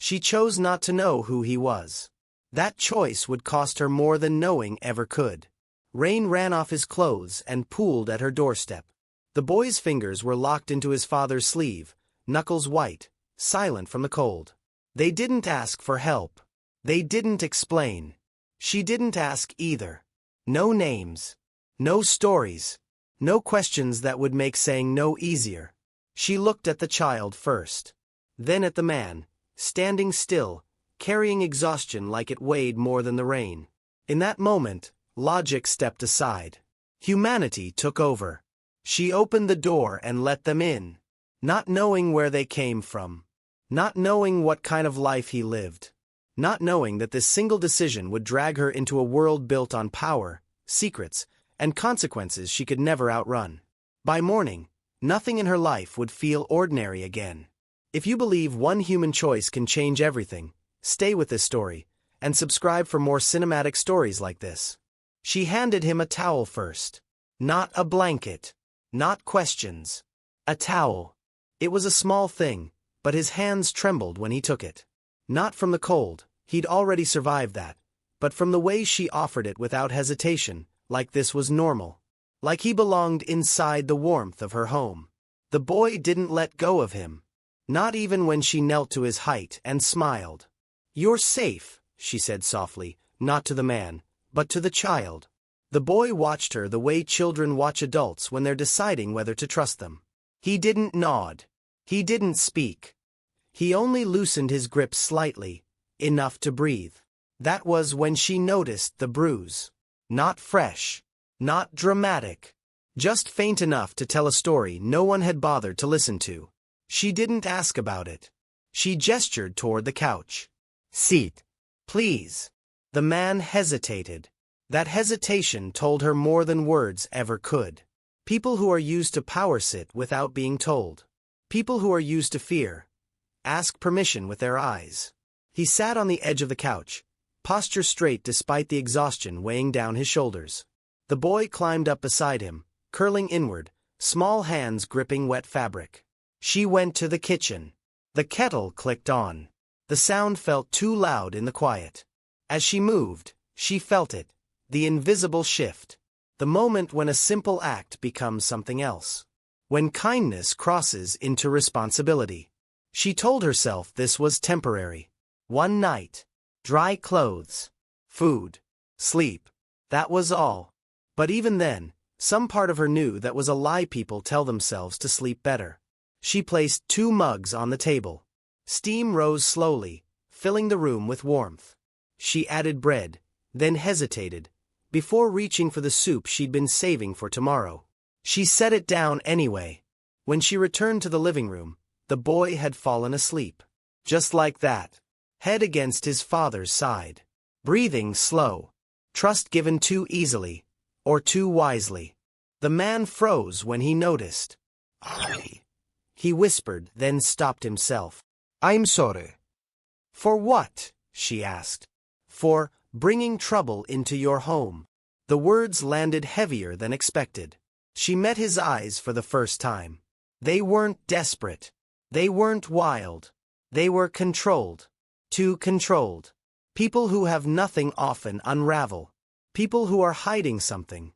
She chose not to know who he was. That choice would cost her more than knowing ever could. Rain ran off his clothes and pooled at her doorstep. The boy's fingers were locked into his father's sleeve, knuckles white, silent from the cold. They didn't ask for help. They didn't explain. She didn't ask either. No names. No stories. No questions that would make saying no easier. She looked at the child first. Then at the man, standing still, carrying exhaustion like it weighed more than the rain. In that moment, logic stepped aside. Humanity took over. She opened the door and let them in, not knowing where they came from, not knowing what kind of life he lived, not knowing that this single decision would drag her into a world built on power, secrets, and consequences she could never outrun. By morning, nothing in her life would feel ordinary again. If you believe one human choice can change everything, stay with this story, and subscribe for more cinematic stories like this. She handed him a towel first. Not a blanket. Not questions. A towel. It was a small thing, but his hands trembled when he took it. Not from the cold, he'd already survived that, but from the way she offered it without hesitation, like this was normal. Like he belonged inside the warmth of her home. The boy didn't let go of him. Not even when she knelt to his height and smiled. "You're safe," she said softly, not to the man, but to the child. The boy watched her the way children watch adults when they're deciding whether to trust them. He didn't nod. He didn't speak. He only loosened his grip slightly, enough to breathe. That was when she noticed the bruise. Not fresh. Not dramatic. Just faint enough to tell a story no one had bothered to listen to. She didn't ask about it. She gestured toward the couch. "Sit. Please." The man hesitated. That hesitation told her more than words ever could. People who are used to power sit without being told. People who are used to fear ask permission with their eyes. He sat on the edge of the couch, posture straight despite the exhaustion weighing down his shoulders. The boy climbed up beside him, curling inward, small hands gripping wet fabric. She went to the kitchen. The kettle clicked on. The sound felt too loud in the quiet. As she moved, she felt it. The invisible shift. The moment when a simple act becomes something else. When kindness crosses into responsibility. She told herself this was temporary. One night. Dry clothes. Food. Sleep. That was all. But even then, some part of her knew that was a lie. People tell themselves to sleep better. She placed 2 mugs on the table. Steam rose slowly, filling the room with warmth. She added bread, then hesitated. Before reaching for the soup she'd been saving for tomorrow. She set it down anyway. When she returned to the living room, the boy had fallen asleep. Just like that. Head against his father's side. Breathing slow. Trust given too easily. Or too wisely. The man froze when he noticed. He whispered, then stopped himself. "I'm sorry." "For what?" she asked. "For bringing trouble into your home." The words landed heavier than expected. She met his eyes for the first time. They weren't desperate. They weren't wild. They were controlled. Too controlled. People who have nothing often unravel. People who are hiding something.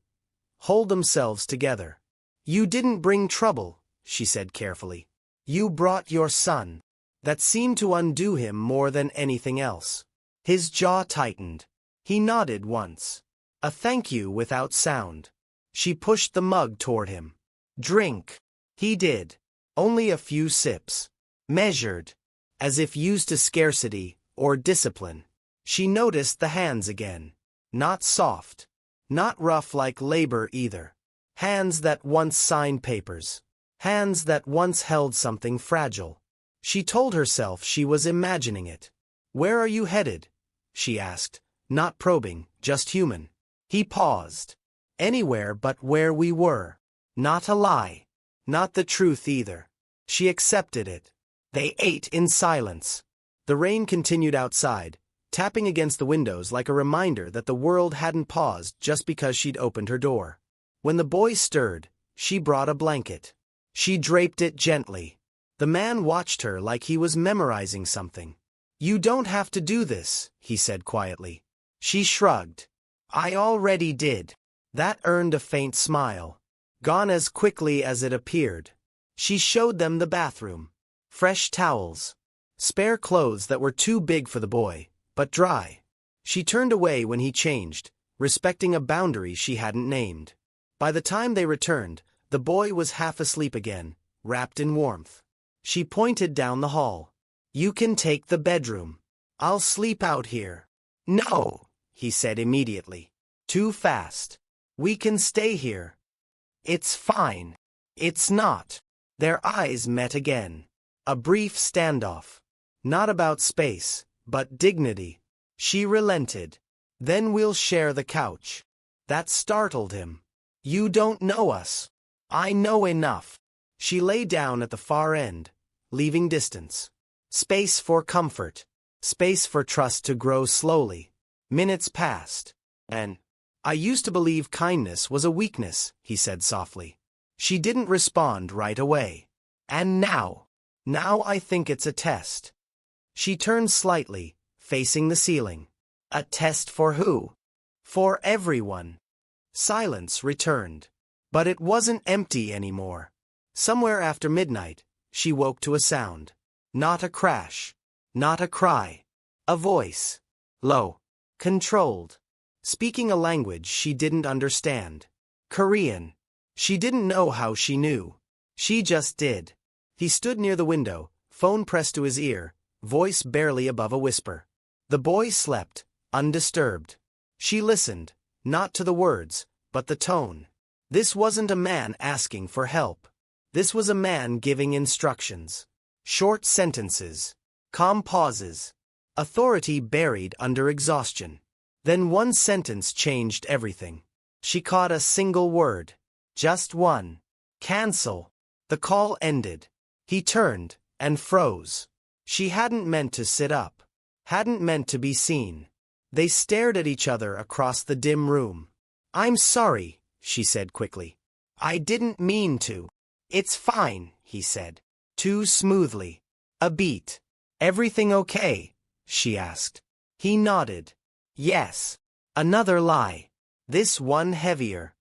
Hold themselves together. "You didn't bring trouble," she said carefully. "You brought your son." That seemed to undo him more than anything else. His jaw tightened. He nodded once. A thank you without sound. She pushed the mug toward him. "Drink." He did. Only a few sips. Measured. As if used to scarcity or discipline. She noticed the hands again. Not soft. Not rough like labor either. Hands that once signed papers. Hands that once held something fragile. She told herself she was imagining it. "Where are you headed?" she asked, not probing, just human. He paused. "Anywhere but where we were." Not a lie. Not the truth either. She accepted it. They ate in silence. The rain continued outside, tapping against the windows like a reminder that the world hadn't paused just because she'd opened her door. When the boy stirred, she brought a blanket. She draped it gently. The man watched her like he was memorizing something. You don't have to do this, he said quietly. She shrugged. I already did. That earned a faint smile. Gone as quickly as it appeared. She showed them the bathroom. Fresh towels. Spare clothes that were too big for the boy, but dry. She turned away when he changed, respecting a boundary she hadn't named. By the time they returned, the boy was half asleep again, wrapped in warmth. She pointed down the hall. You can take the bedroom. I'll sleep out here. No, he said immediately. Too fast. We can stay here. It's fine. It's not. Their eyes met again. A brief standoff. Not about space, but dignity. She relented. Then we'll share the couch. That startled him. You don't know us. I know enough. She lay down at the far end, leaving distance. Space for comfort. Space for trust to grow slowly. Minutes passed. And I used to believe kindness was a weakness, he said softly. She didn't respond right away. And now I think it's a test. She turned slightly, facing the ceiling. A test for who? For everyone. Silence returned. But it wasn't empty anymore. Somewhere after midnight, she woke to a sound. Not a crash. Not a cry. A voice. Low. Controlled. Speaking a language she didn't understand. Korean. She didn't know how she knew. She just did. He stood near the window, phone pressed to his ear, voice barely above a whisper. The boy slept, undisturbed. She listened, not to the words, but the tone. This wasn't a man asking for help. This was a man giving instructions. Short sentences. Calm pauses. Authority buried under exhaustion. Then one sentence changed everything. She caught a single word. Just one. Cancel. The call ended. He turned, and froze. She hadn't meant to sit up. Hadn't meant to be seen. They stared at each other across the dim room. I'm sorry, she said quickly. I didn't mean to. It's fine, he said. Too smoothly. A beat. Everything okay? She asked. He nodded. Yes. Another lie. This one heavier.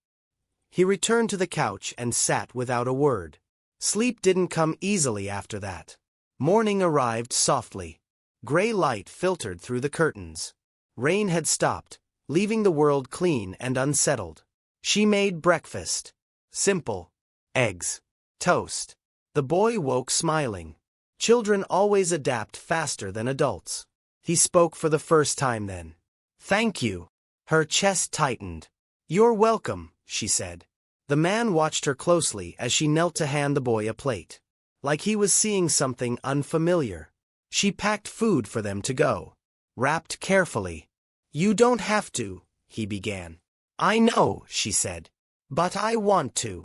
He returned to the couch and sat without a word. Sleep didn't come easily after that. Morning arrived softly. Gray light filtered through the curtains. Rain had stopped, leaving the world clean and unsettled. She made breakfast. Simple. Eggs. Toast. The boy woke smiling. Children always adapt faster than adults. He spoke for the first time then. Thank you. Her chest tightened. You're welcome, she said. The man watched her closely as she knelt to hand the boy a plate. Like he was seeing something unfamiliar. She packed food for them to go. Wrapped carefully. You don't have to, he began. I know, she said. But I want to.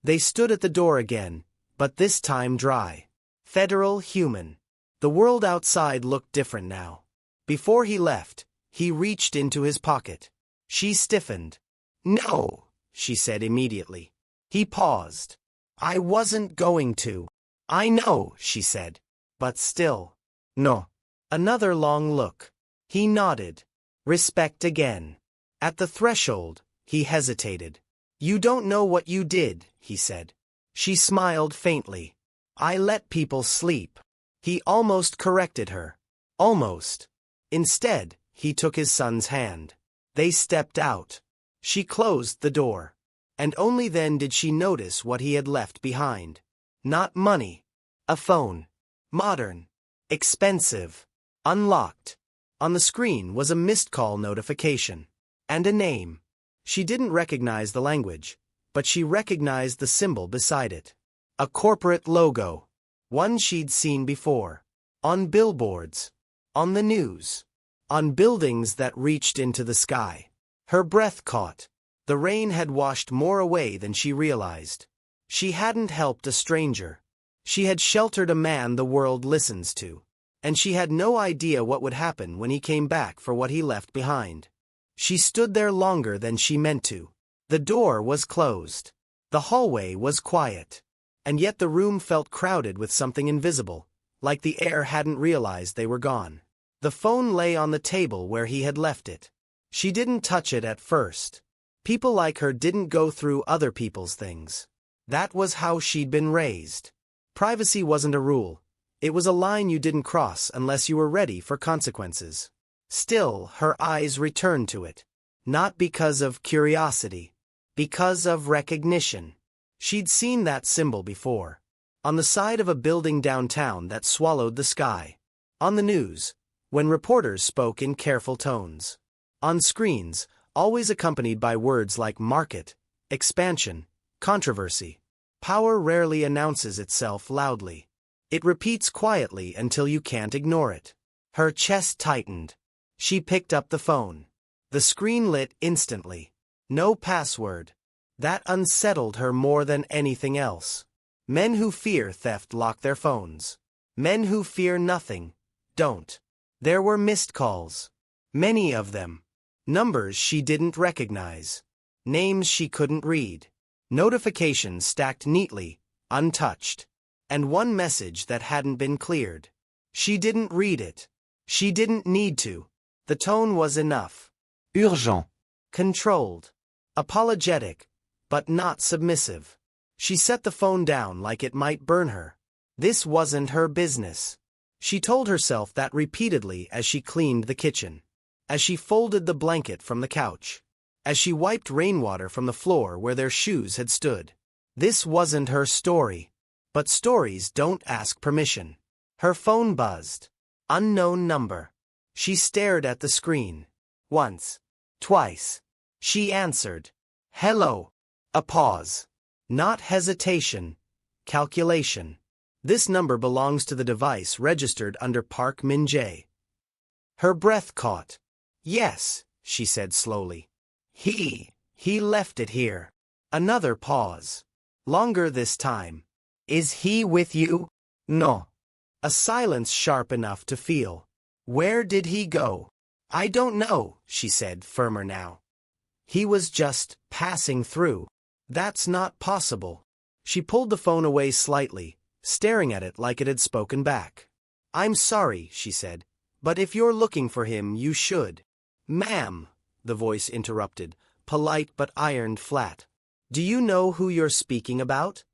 They stood at the door again, but this time dry. Federal human. The world outside looked different now. Before he left, he reached into his pocket. She stiffened. No, she said immediately. He paused. I wasn't going to. I know, she said. But still. No. Another long look. He nodded. Respect again. At the threshold, he hesitated. You don't know what you did, he said. She smiled faintly. I let people sleep. He almost corrected her. Almost. Instead, he took his son's hand. They stepped out. She closed the door. And only then did she notice what he had left behind. Not money. A phone. Modern. Expensive. Unlocked. On the screen was a missed call notification. And a name. She didn't recognize the language, but she recognized the symbol beside it. A corporate logo. One she'd seen before. On billboards. On the news. On buildings that reached into the sky. Her breath caught. The rain had washed more away than she realized. She hadn't helped a stranger. She had sheltered a man the world listens to. And she had no idea what would happen when he came back for what he left behind. She stood there longer than she meant to. The door was closed. The hallway was quiet. And yet the room felt crowded with something invisible, like the air hadn't realized they were gone. The phone lay on the table where he had left it. She didn't touch it at first. People like her didn't go through other people's things. That was how she'd been raised. Privacy wasn't a rule. It was a line you didn't cross unless you were ready for consequences. Still, her eyes returned to it. Not because of curiosity. Because of recognition. She'd seen that symbol before. On the side of a building downtown that swallowed the sky. On the news, when reporters spoke in careful tones. On screens, always accompanied by words like market, expansion, controversy. Power rarely announces itself loudly. It repeats quietly until you can't ignore it. Her chest tightened. She picked up the phone. The screen lit instantly. No password. That unsettled her more than anything else. Men who fear theft lock their phones. Men who fear nothing don't. There were missed calls. Many of them. Numbers she didn't recognize. Names she couldn't read. Notifications stacked neatly, untouched. And one message that hadn't been cleared. She didn't read it. She didn't need to. The tone was enough. Urgent. Controlled. Apologetic, but not submissive. She set the phone down like it might burn her. This wasn't her business. She told herself that repeatedly as she cleaned the kitchen. As she folded the blanket from the couch. As she wiped rainwater from the floor where their shoes had stood. This wasn't her story. But stories don't ask permission. Her phone buzzed. Unknown number. She stared at the screen. Once. Twice. She answered. Hello. A pause. Not hesitation. Calculation. This number belongs to the device registered under Park Min-jae. Her breath caught. Yes, she said slowly. He left it here. Another pause. Longer this time. Is he with you? No. A silence sharp enough to feel. Where did he go? I don't know, she said, firmer now. He was just passing through. That's not possible. She pulled the phone away slightly, staring at it like it had spoken back. I'm sorry, she said, but if you're looking for him, you should. Ma'am, the voice interrupted, polite but ironed flat. Do you know who you're speaking about?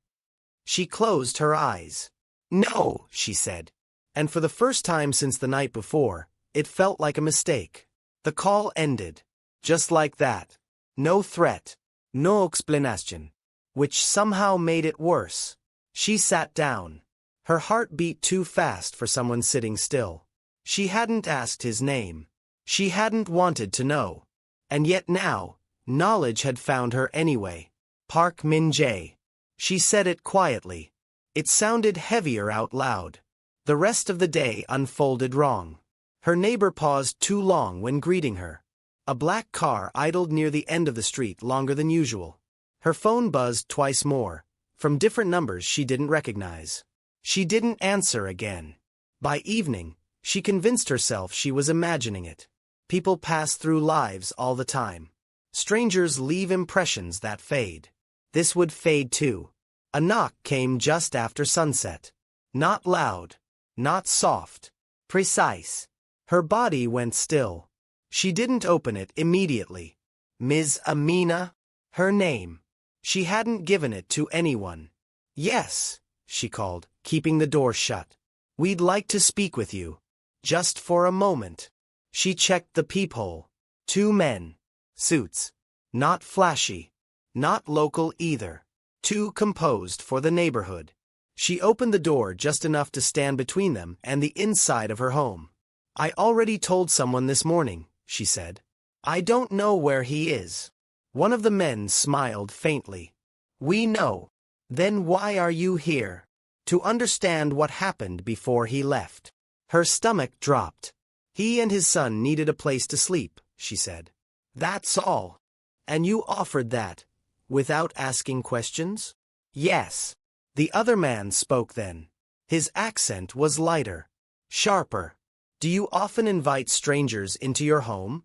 She closed her eyes. No, she said. And for the first time since the night before, it felt like a mistake. The call ended. Just like that. No threat. No explanation. Which somehow made it worse. She sat down. Her heart beat too fast for someone sitting still. She hadn't asked his name. She hadn't wanted to know. And yet now, knowledge had found her anyway. Park Min-jae. She said it quietly. It sounded heavier out loud. The rest of the day unfolded wrong. Her neighbor paused too long when greeting her. A black car idled near the end of the street longer than usual. Her phone buzzed twice more, from different numbers she didn't recognize. She didn't answer again. By evening, she convinced herself she was imagining it. People pass through lives all the time. Strangers leave impressions that fade. This would fade too. A knock came just after sunset. Not loud. Not soft. Precise. Her body went still. She didn't open it immediately. Ms. Amina? Her name. She hadn't given it to anyone. Yes, she called, keeping the door shut. We'd like to speak with you. Just for a moment. She checked the peephole. 2 men. Suits. Not flashy. Not local either. Too composed for the neighborhood. She opened the door just enough to stand between them and the inside of her home. I already told someone this morning, she said. I don't know where he is. One of the men smiled faintly. We know. Then why are you here? To understand what happened before he left. Her stomach dropped. He and his son needed a place to sleep, she said. That's all. And you offered that, without asking questions? Yes. The other man spoke then. His accent was lighter, sharper. Do you often invite strangers into your home?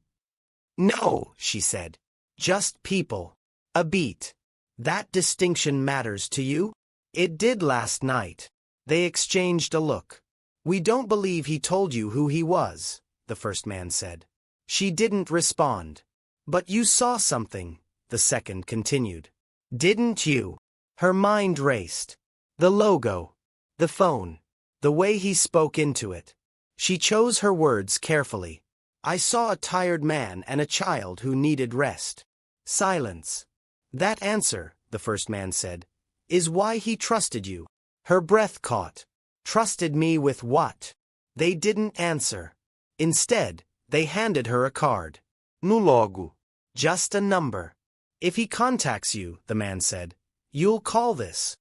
No, she said. Just people. A beat. That distinction matters to you? It did last night. They exchanged a look. We don't believe he told you who he was, the first man said. She didn't respond. But you saw something, the second continued. Didn't you? Her mind raced. The logo. The phone. The way he spoke into it. She chose her words carefully. I saw a tired man and a child who needed rest. Silence. That answer, the first man said, is why he trusted you. Her breath caught. Trusted me with what? They didn't answer. Instead, they handed her a card. No logo. Just a number. If he contacts you, the man said, you'll call this.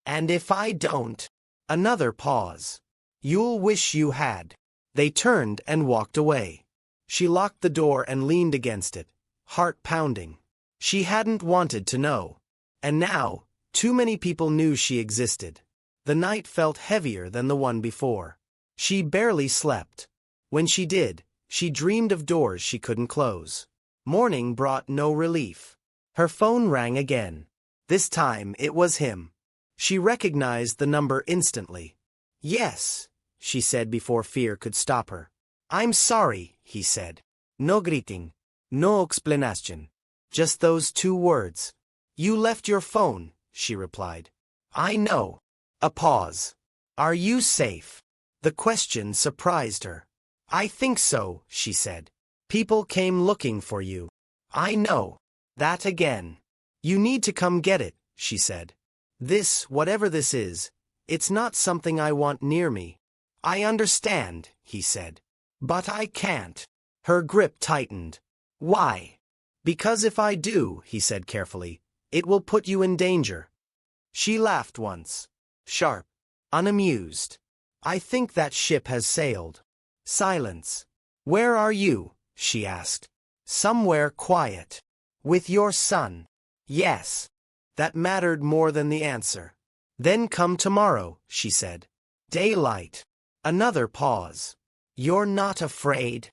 And if I don't? Another pause. You'll wish you had. They turned and walked away. She locked the door and leaned against it, heart pounding. She hadn't wanted to know. And now, too many people knew she existed. The night felt heavier than the one before. She barely slept. When she did, she dreamed of doors she couldn't close. Morning brought no relief. Her phone rang again. This time it was him. She recognized the number instantly. Yes, she said before fear could stop her. I'm sorry, he said. No greeting. No explanation. Just those 2 words. You left your phone, she replied. I know. A pause. Are you safe? The question surprised her. I think so, she said. People came looking for you. I know. That again. You need to come get it, she said. This, whatever this is, it's not something I want near me. I understand, he said. But I can't. Her grip tightened. Why? Because if I do, he said carefully, it will put you in danger. She laughed once. Sharp. Unamused. I think that ship has sailed. Silence. Where are you? She asked. Somewhere quiet. With your son. Yes. That mattered more than the answer. Then come tomorrow, she said. Daylight. Another pause. You're not afraid?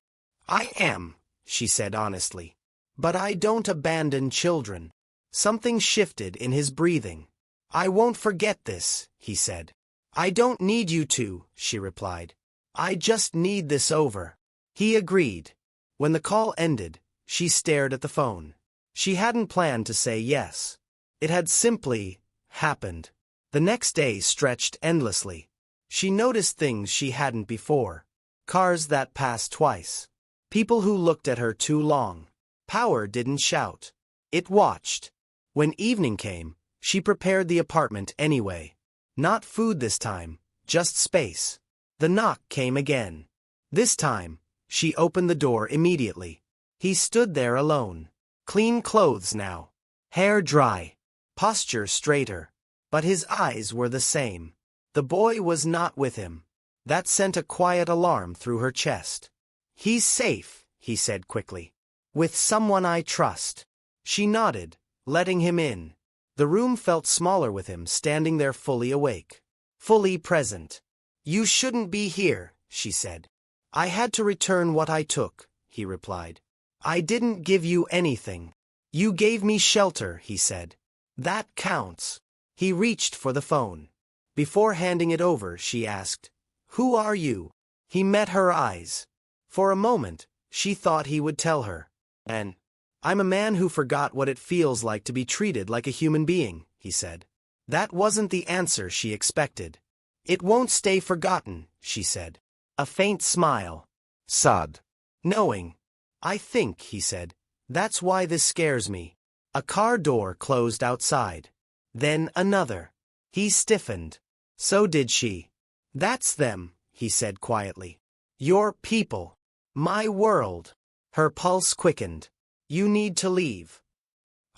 I am, she said honestly. But I don't abandon children. Something shifted in his breathing. I won't forget this, he said. I don't need you to, she replied. I just need this over. He agreed. When the call ended, she stared at the phone. She hadn't planned to say yes. It had simply happened. The next day stretched endlessly. She noticed things she hadn't before. Cars that passed twice. People who looked at her too long. Power didn't shout. It watched. When evening came, she prepared the apartment anyway. Not food this time, just space. The knock came again. This time, she opened the door immediately. He stood there alone. Clean clothes now. Hair dry. Posture straighter. But his eyes were the same. The boy was not with him. That sent a quiet alarm through her chest. He's safe, he said quickly. With someone I trust. She nodded, letting him in. The room felt smaller with him standing there fully awake. Fully present. You shouldn't be here, she said. I had to return what I took, he replied. I didn't give you anything. You gave me shelter, he said. That counts. He reached for the phone. Before handing it over, she asked, Who are you? He met her eyes. For a moment, she thought he would tell her. I'm a man who forgot what it feels like to be treated like a human being, he said. That wasn't the answer she expected. It won't stay forgotten, she said. A faint smile. Sad. Knowing. I think, he said. That's why this scares me. A car door closed outside. Then another. He stiffened. So did she. That's them, he said quietly. Your people. My world. Her pulse quickened. You need to leave.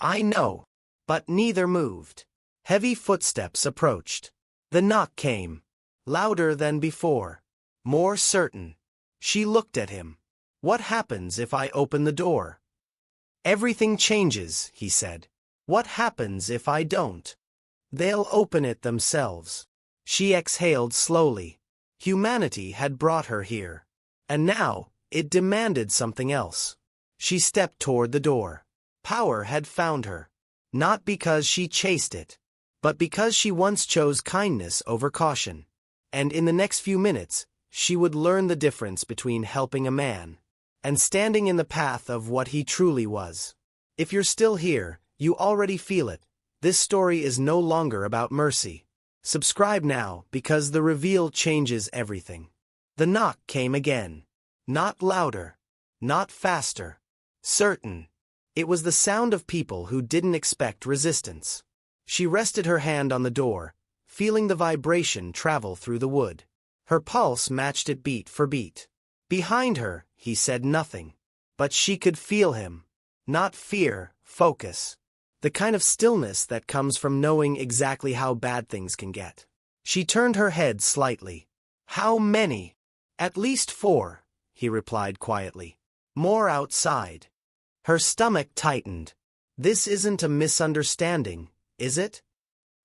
I know. But neither moved. Heavy footsteps approached. The knock came. Louder than before. More certain. She looked at him. What happens if I open the door? Everything changes, he said. What happens if I don't? They'll open it themselves. She exhaled slowly. Humanity had brought her here. And now, it demanded something else. She stepped toward the door. Power had found her. Not because she chased it, but because she once chose kindness over caution. And in the next few minutes, she would learn the difference between helping a man and standing in the path of what he truly was. If you're still here, you already feel it. This story is no longer about mercy. Subscribe now, because the reveal changes everything. The knock came again. Not louder. Not faster. Certain. It was the sound of people who didn't expect resistance. She rested her hand on the door, feeling the vibration travel through the wood. Her pulse matched it beat for beat. Behind her, he said nothing. But she could feel him. Not fear, focus. The kind of stillness that comes from knowing exactly how bad things can get. She turned her head slightly. How many? At least 4, he replied quietly. More outside. Her stomach tightened. This isn't a misunderstanding, is it?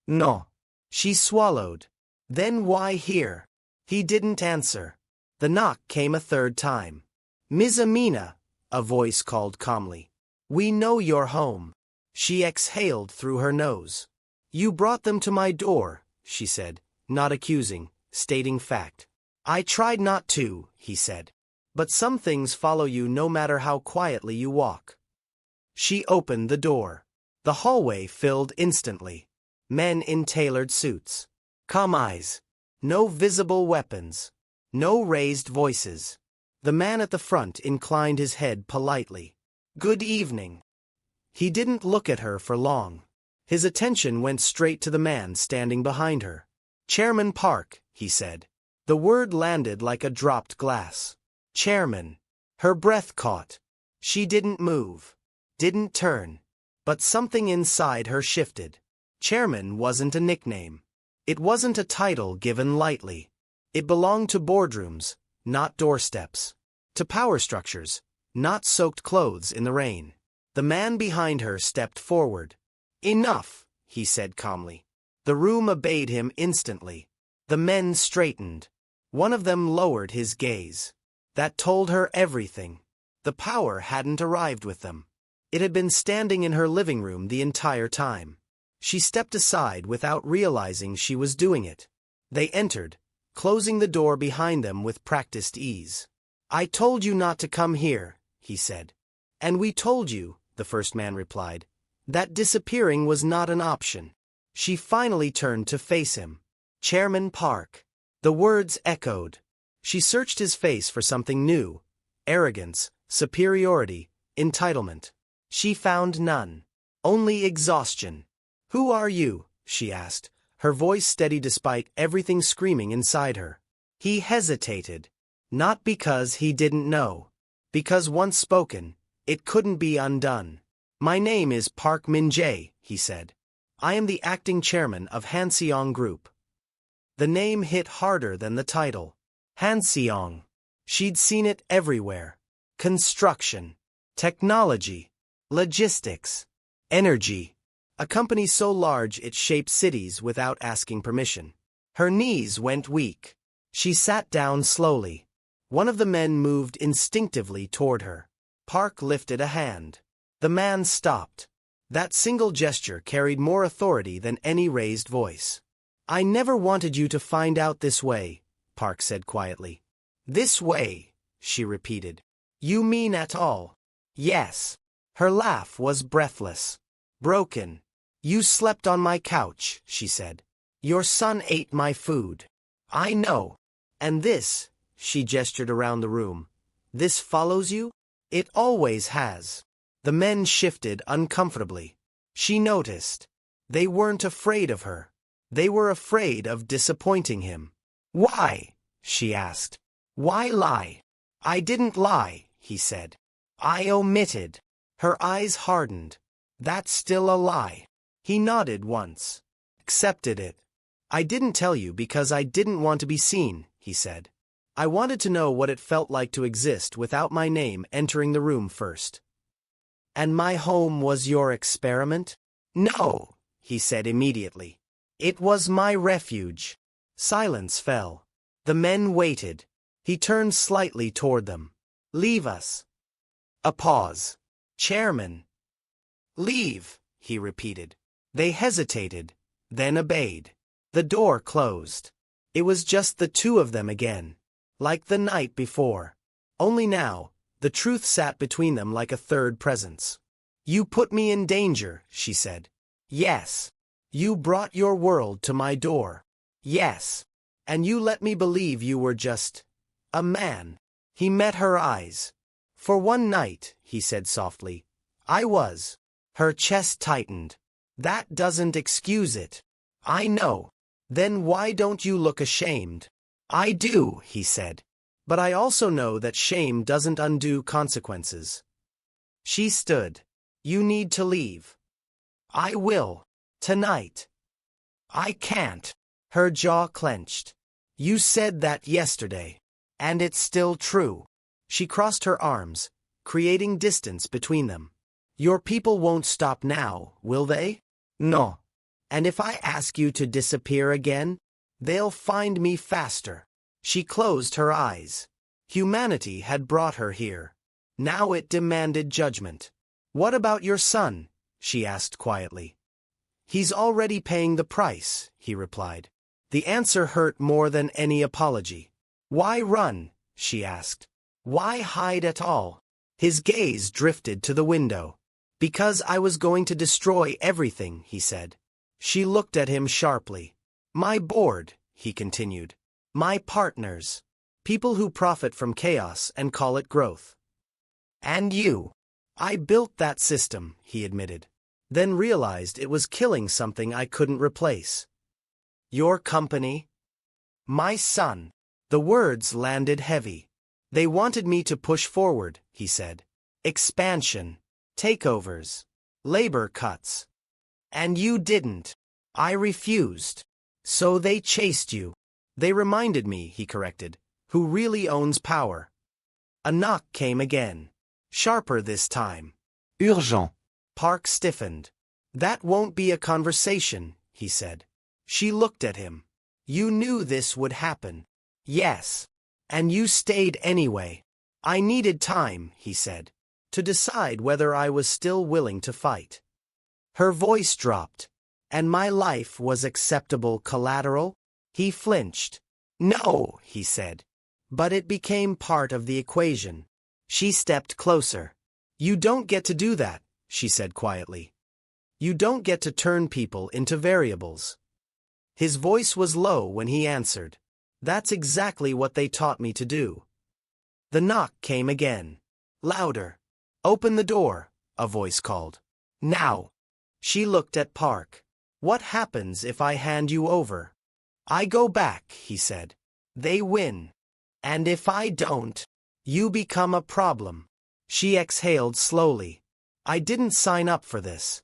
No. She swallowed. Then why here? He didn't answer. The knock came a third time. Ms. Amina, a voice called calmly. We know you're home. She exhaled through her nose. You brought them to my door, she said, not accusing, stating fact. I tried not to, he said. But some things follow you no matter how quietly you walk. She opened the door. The hallway filled instantly. Men in tailored suits. Calm eyes. No visible weapons. No raised voices. The man at the front inclined his head politely. Good evening. He didn't look at her for long. His attention went straight to the man standing behind her. Chairman Park, he said. The word landed like a dropped glass. Chairman. Her breath caught. She didn't move. Didn't turn. But something inside her shifted. Chairman wasn't a nickname. It wasn't a title given lightly. It belonged to boardrooms, not doorsteps. To power structures, not soaked clothes in the rain. The man behind her stepped forward. Enough, he said calmly. The room obeyed him instantly. The men straightened. One of them lowered his gaze. That told her everything. The power hadn't arrived with them. It had been standing in her living room the entire time. She stepped aside without realizing she was doing it. They entered, closing the door behind them with practiced ease. I told you not to come here, he said. And we told you, the first man replied, that disappearing was not an option. She finally turned to face him. Chairman Park. The words echoed. She searched his face for something new. Arrogance, superiority, entitlement. She found none. Only exhaustion. Who are you? She asked, her voice steady despite everything screaming inside her. He hesitated. Not because he didn't know. Because once spoken, it couldn't be undone. My name is Park Min-jae, he said. I am the acting chairman of Hanseong Group. The name hit harder than the title. Hanseong. She'd seen it everywhere. Construction. Technology. Logistics. Energy. A company so large it shaped cities without asking permission. Her knees went weak. She sat down slowly. One of the men moved instinctively toward her. Park lifted a hand. The man stopped. That single gesture carried more authority than any raised voice. I never wanted you to find out this way, Park said quietly. This way, she repeated. You mean at all? Yes. Her laugh was breathless. Broken. You slept on my couch, she said. Your son ate my food. I know. And this, she gestured around the room. This follows you? It always has. The men shifted uncomfortably. She noticed. They weren't afraid of her. They were afraid of disappointing him. Why? She asked. Why lie? I didn't lie, he said. I omitted. Her eyes hardened. That's still a lie. He nodded once. Accepted it. I didn't tell you because I didn't want to be seen, he said. I wanted to know what it felt like to exist without my name entering the room first. And my home was your experiment? No, he said immediately. It was my refuge. Silence fell. The men waited. He turned slightly toward them. Leave us. A pause. Chairman. Leave, he repeated. They hesitated, then obeyed. The door closed. It was just the two of them again. Like the night before. Only now, the truth sat between them like a third presence. You put me in danger, she said. Yes. You brought your world to my door. Yes. And you let me believe you were just a man. He met her eyes. For one night, he said softly. I was. Her chest tightened. That doesn't excuse it. I know. Then why don't you look ashamed? I do, he said. But I also know that shame doesn't undo consequences. She stood. You need to leave. I will. Tonight. I can't. Her jaw clenched. You said that yesterday. And it's still true. She crossed her arms, creating distance between them. Your people won't stop now, will they? No. And if I ask you to disappear again, they'll find me faster. She closed her eyes. Humanity had brought her here. Now it demanded judgment. What about your son? She asked quietly. He's already paying the price, he replied. The answer hurt more than any apology. Why run? She asked. Why hide at all? His gaze drifted to the window. Because I was going to destroy everything, he said. She looked at him sharply. My board, he continued. My partners. People who profit from chaos and call it growth. And you. I built that system, he admitted. Then realized it was killing something I couldn't replace. Your company? My son. The words landed heavy. They wanted me to push forward, he said. Expansion. Takeovers. Labor cuts. And you didn't. I refused. So they chased you. They reminded me, he corrected, who really owns power. A knock came again. Sharper this time. Urgent. Park stiffened. That won't be a conversation, he said. She looked at him. You knew this would happen. Yes. And you stayed anyway. I needed time, he said, to decide whether I was still willing to fight. Her voice dropped. And my life was acceptable collateral? He flinched. No, he said. But it became part of the equation. She stepped closer. You don't get to do that, she said quietly. You don't get to turn people into variables. His voice was low when he answered. That's exactly what they taught me to do. The knock came again. Louder. Open the door, a voice called. Now. She looked at Park. What happens if I hand you over? I go back, he said. They win. And if I don't, you become a problem. She exhaled slowly. I didn't sign up for this.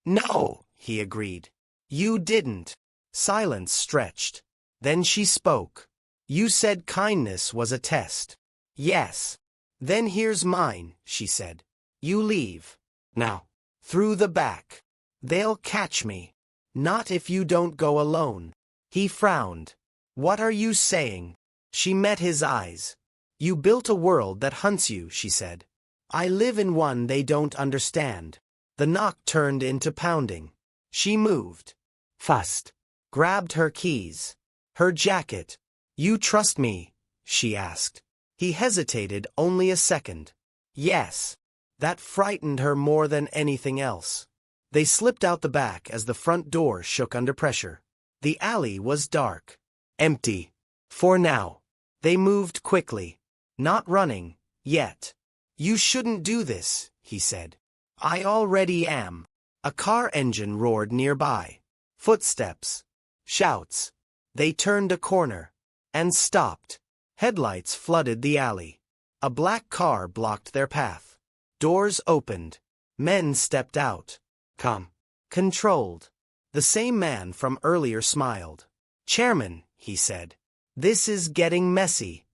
No, he agreed. You didn't. Silence stretched. Then she spoke. You said kindness was a test. Yes. Then here's mine, she said. You leave. Now. Through the back. They'll catch me. Not if you don't go alone. He frowned. What are you saying? She met his eyes. You built a world that hunts you, she said. I live in one they don't understand. The knock turned into pounding. She moved. Fast. Grabbed her keys. Her jacket. You trust me? She asked. He hesitated only a second. Yes. That frightened her more than anything else. They slipped out the back as the front door shook under pressure. The alley was dark. Empty. For now. They moved quickly. Not running. Yet. You shouldn't do this, he said. I already am. A car engine roared nearby. Footsteps. Shouts. They turned a corner. And stopped. Headlights flooded the alley. A black car blocked their path. Doors opened. Men stepped out. Come. Controlled. The same man from earlier smiled. Chairman, he said. This is getting messy.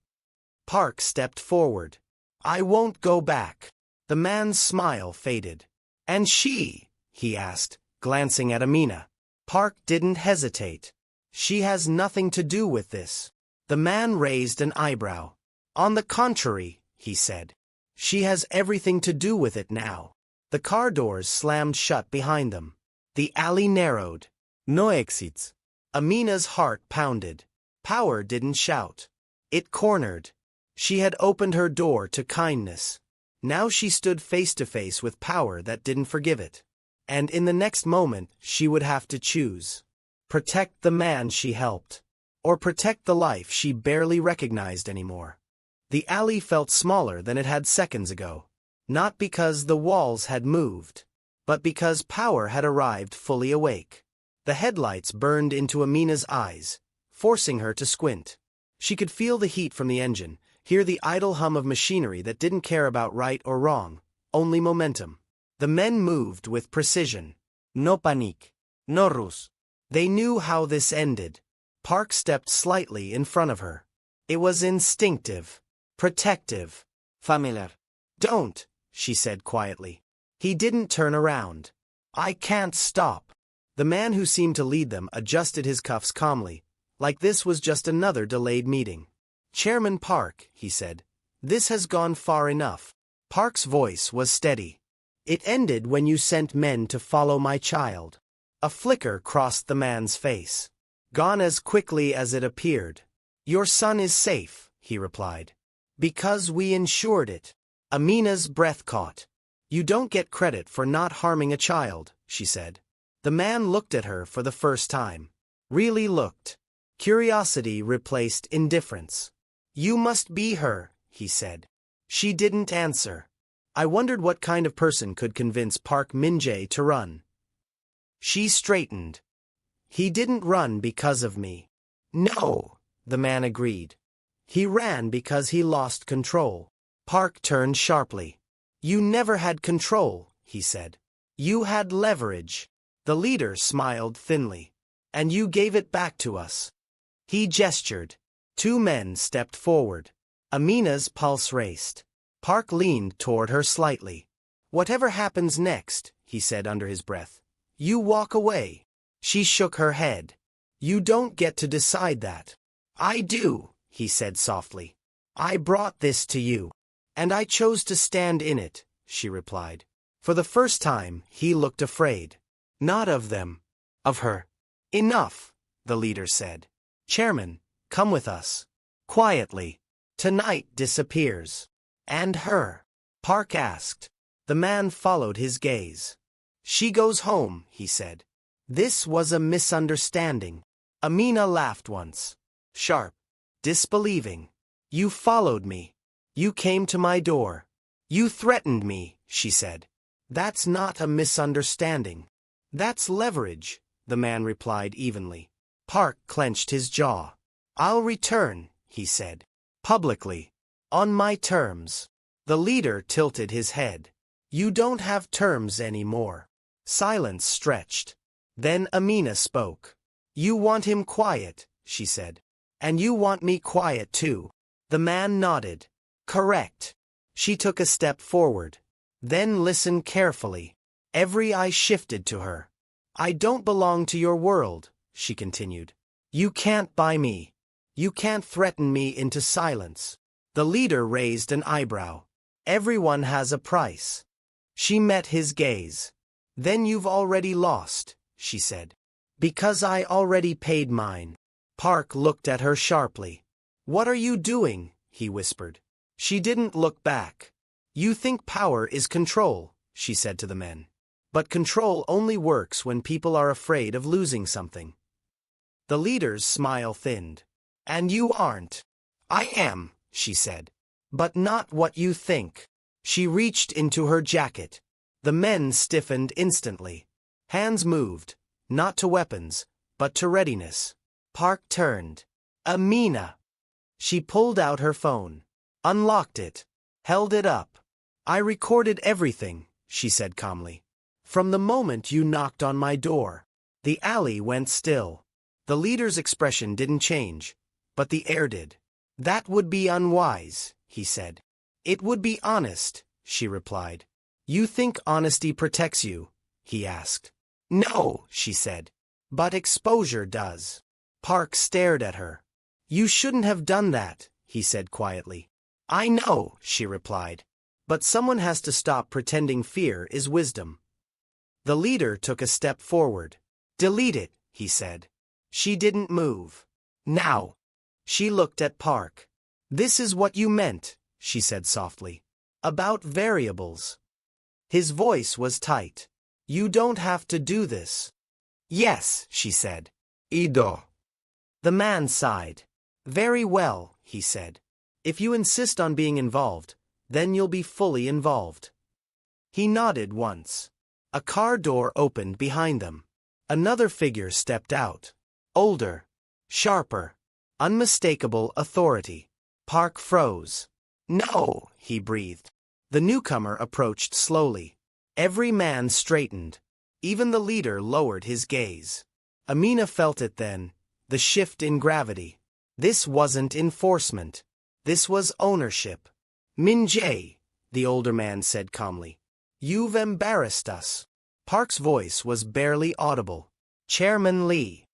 Park stepped forward. I won't go back. The man's smile faded. And she? He asked, glancing at Amina. Park didn't hesitate. She has nothing to do with this. The man raised an eyebrow. On the contrary, he said. She has everything to do with it now. The car doors slammed shut behind them. The alley narrowed. No exits. Amina's heart pounded. Power didn't shout. It cornered. She had opened her door to kindness. Now she stood face to face with power that didn't forgive it. And in the next moment, she would have to choose. Protect the man she helped. Or protect the life she barely recognized anymore. The alley felt smaller than it had seconds ago. Not because the walls had moved, but because power had arrived fully awake. The headlights burned into Amina's eyes, forcing her to squint. She could feel the heat from the engine, hear the idle hum of machinery that didn't care about right or wrong, only momentum. The men moved with precision. No panique. No ruse. They knew how this ended. Park stepped slightly in front of her. It was instinctive. Protective. Familiar. Don't, she said quietly. He didn't turn around. I can't stop. The man who seemed to lead them adjusted his cuffs calmly, like this was just another delayed meeting. Chairman Park, he said, this has gone far enough. Park's voice was steady. It ended when you sent men to follow my child. A flicker crossed the man's face. Gone as quickly as it appeared. Your son is safe, he replied. Because we ensured it. Amina's breath caught. You don't get credit for not harming a child, she said. The man looked at her for the first time. Really looked. Curiosity replaced indifference. You must be her, he said. She didn't answer. I wondered what kind of person could convince Park Min-jae to run. She straightened. He didn't run because of me. No, the man agreed. He ran because he lost control. Park turned sharply. You never had control, he said. You had leverage. The leader smiled thinly. And you gave it back to us. He gestured. Two men stepped forward. Amina's pulse raced. Park leaned toward her slightly. Whatever happens next, he said under his breath, you walk away. She shook her head. You don't get to decide that. I do, he said softly. I brought this to you. And I chose to stand in it, she replied. For the first time, he looked afraid. Not of them. Of her. Enough, the leader said. Chairman, come with us. Quietly. Tonight disappears. And her? Park asked. The man followed his gaze. She goes home, he said. This was a misunderstanding. Amina laughed once. Sharp. Disbelieving. You followed me. You came to my door. You threatened me, she said. That's not a misunderstanding. That's leverage, the man replied evenly. Park clenched his jaw. I'll return, he said. Publicly. On my terms. The leader tilted his head. You don't have terms anymore. Silence stretched. Then Amina spoke. You want him quiet, she said. And you want me quiet too. The man nodded. Correct. She took a step forward. Then listen carefully. Every eye shifted to her. I don't belong to your world, she continued. You can't buy me. You can't threaten me into silence. The leader raised an eyebrow. Everyone has a price. She met his gaze. Then you've already lost, she said. Because I already paid mine. Park looked at her sharply. What are you doing? He whispered. She didn't look back. You think power is control, she said to the men. But control only works when people are afraid of losing something. The leader's smile thinned. And you aren't. I am, she said. But not what you think. She reached into her jacket. The men stiffened instantly. Hands moved, not to weapons, but to readiness. Park turned. Amina. She pulled out her phone. Unlocked it. Held it up. I recorded everything, she said calmly. From the moment you knocked on my door. The alley went still. The leader's expression didn't change, but the air did. That would be unwise, he said. It would be honest, she replied. You think honesty protects you? He asked. No, she said. But exposure does. Park stared at her. You shouldn't have done that, he said quietly. I know, she replied. But someone has to stop pretending fear is wisdom. The leader took a step forward. Delete it, he said. She didn't move. Now. She looked at Park. This is what you meant, she said softly. About variables. His voice was tight. You don't have to do this. Yes, she said. Ido. The man sighed. Very well, he said. If you insist on being involved, then you'll be fully involved. He nodded once. A car door opened behind them. Another figure stepped out. Older. Sharper. Unmistakable authority. Park froze. No, he breathed. The newcomer approached slowly. Every man straightened. Even the leader lowered his gaze. Amina felt it then, the shift in gravity. This wasn't enforcement. This was ownership. Min-jae, the older man said calmly. You've embarrassed us. Park's voice was barely audible. Chairman Lee.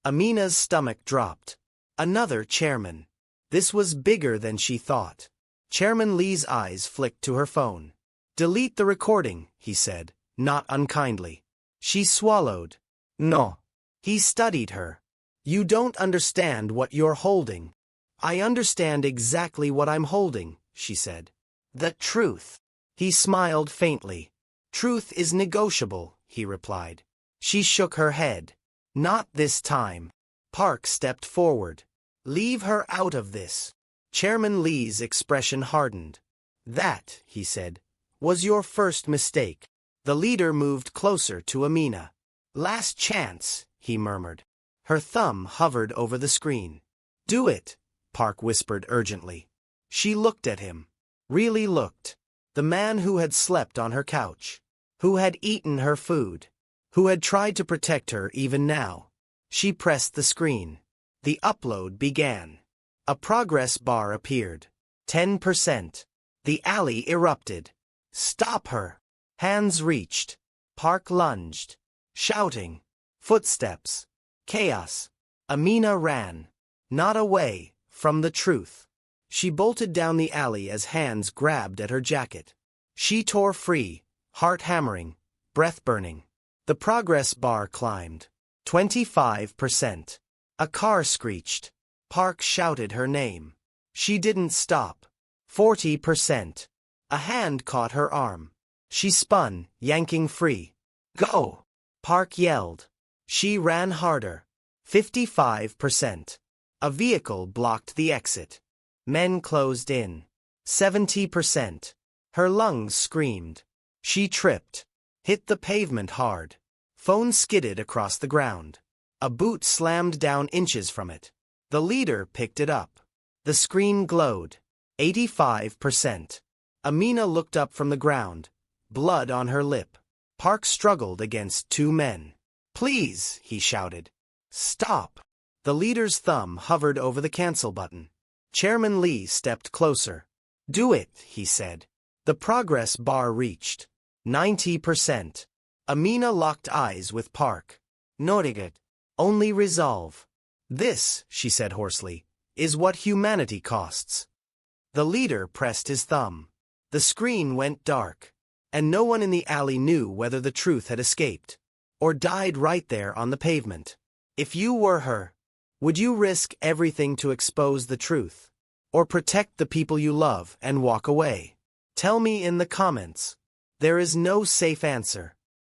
Amina's stomach dropped. Another chairman. This was bigger than she thought. Chairman Lee's eyes flicked to her phone. Delete the recording, he said, not unkindly. She swallowed. No. He studied her. You don't understand what you're holding. I understand exactly what I'm holding, she said. The truth. He smiled faintly. Truth is negotiable, he replied. She shook her head. Not this time. Park stepped forward. Leave her out of this. Chairman Lee's expression hardened. That, he said, was your first mistake. The leader moved closer to Amina. Last chance, he murmured. Her thumb hovered over the screen. Do it, Park whispered urgently. She looked at him. Really looked. The man who had slept on her couch. Who had eaten her food. Who had tried to protect her even now. She pressed the screen. The upload began. A progress bar appeared. 10%. The alley erupted. Stop her. Hands reached. Park lunged. Shouting. Footsteps. Chaos. Amina ran. Not away, from the truth. She bolted down the alley as hands grabbed at her jacket. She tore free, heart hammering, breath burning. The progress bar climbed. 25%. A car screeched. Park shouted her name. She didn't stop. 40%. A hand caught her arm. She spun, yanking free. Go! Park yelled. She ran harder. 55%. A vehicle blocked the exit. Men closed in. 70%. Her lungs screamed. She tripped. Hit the pavement hard. Phone skidded across the ground. A boot slammed down inches from it. The leader picked it up. The screen glowed. 85%. Amina looked up from the ground. Blood on her lip. Park struggled against two men. Please, he shouted. Stop. The leader's thumb hovered over the cancel button. Chairman Lee stepped closer. Do it, he said. The progress bar reached. 90%. Amina locked eyes with Park. Norigat. Only resolve. This, she said hoarsely, is what humanity costs. The leader pressed his thumb. The screen went dark. And no one in the alley knew whether the truth had escaped. Or died right there on the pavement. If you were her, would you risk everything to expose the truth? Or protect the people you love and walk away? Tell me in the comments. There is no safe answer.